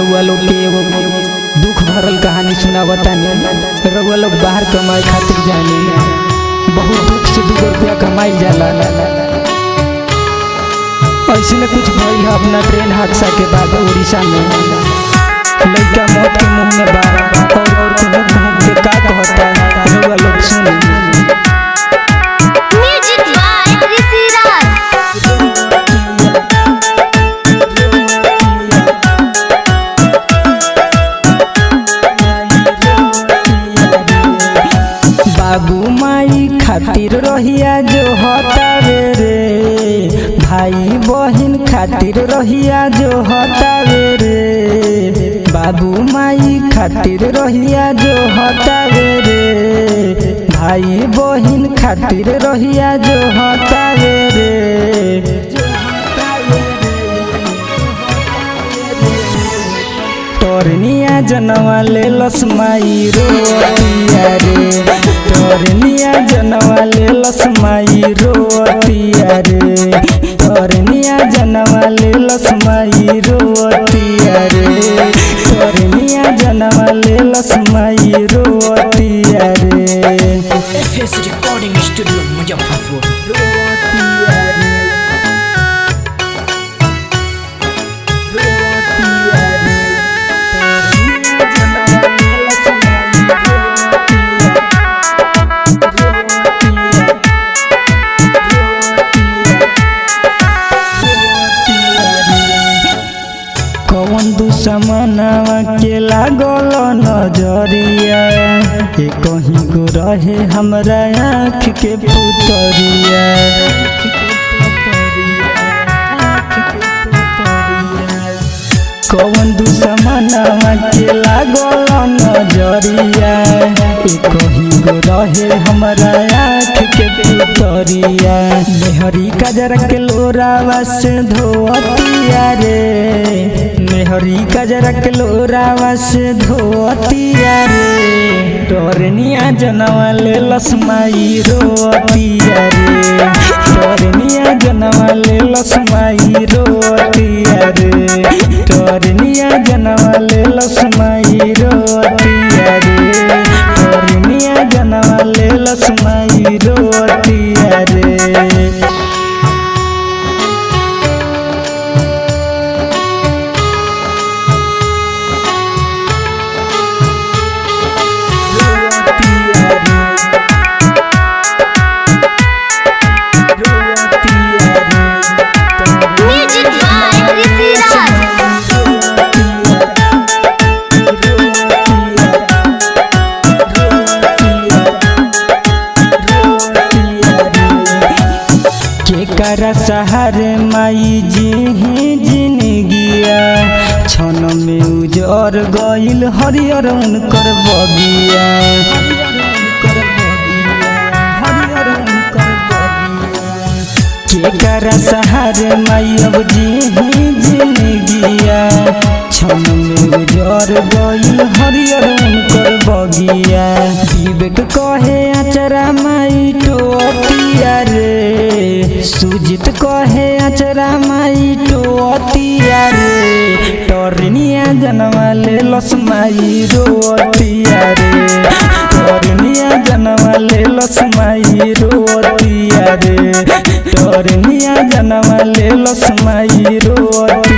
रउआ लोग के एगो दुख भरल कहानी सुनावतानी। रउआ लोग बाहर कमाए खातिर जानी, बहुत दुख से 2 रुपया कमाइल जाला। ऐसे में कुछ भइल है अपना ट्रेन हादसा के बाद उड़ीसा में। लड़का मौत के मुंह में बा और घूम के का कहता रउआ लोग सुनी। बाबू माई खातिर रहिया जो हतावे रे, भाई बहिन खातिर रहिया जो हतावे रे। बाबू माई खातिर रहिया जो हतावे रे, भाई बहिन खातिर रहिया जो हतावे रे। तोरनिया जनवा ले लसमाई रोतिया रे, तोरनिया जनवा ले लसमाई रोतिया रे, तोरनिया जनवा ले लसमाई रोतिया रे, तोरनिया जनवा ले लसमाई रोतिया रे। FS recording studio Muzaffarpur. कौन दुश्मनवा के लागल नजरिया, कहीं को रहे हमरा आँख के पुतरिया। कौन दुश्मनवा के लागल नजरिया, कहीं को रहे हमरा आँख के पुतरिया। मेहरी कजरा के लोरावा से धोतिया रे, मेहरी कजरा के लोरावा से धोतिया रे। तोरनिया जनवा ले लसमाई रोतिया रे, तोरनिया जनवा ले लसमाई रोतिया रे, तोरनिया जनवा ले लसमाई रोतिया रे, तोरनिया जनवा ले लसमाई रोतिया रे। केकरा सहारे माई जी जिनगिया, क्षण में उजर गइल हरियर उनकर बगिया। केकरा सहारे माई अब जिनगिया, क्षण में उजर गइल हरियर उनकर बगिया। विवेक कहे अचरा माई टोतिया रे, सुजित कहे अचरा माई टोतिया रे। तोरनिया जनवा ले लसमाई रोतिया रे, तोरनिया जनवा ले लसमाई रोतिया रे, तोरनिया जनवा ले लसमाई रोतिया।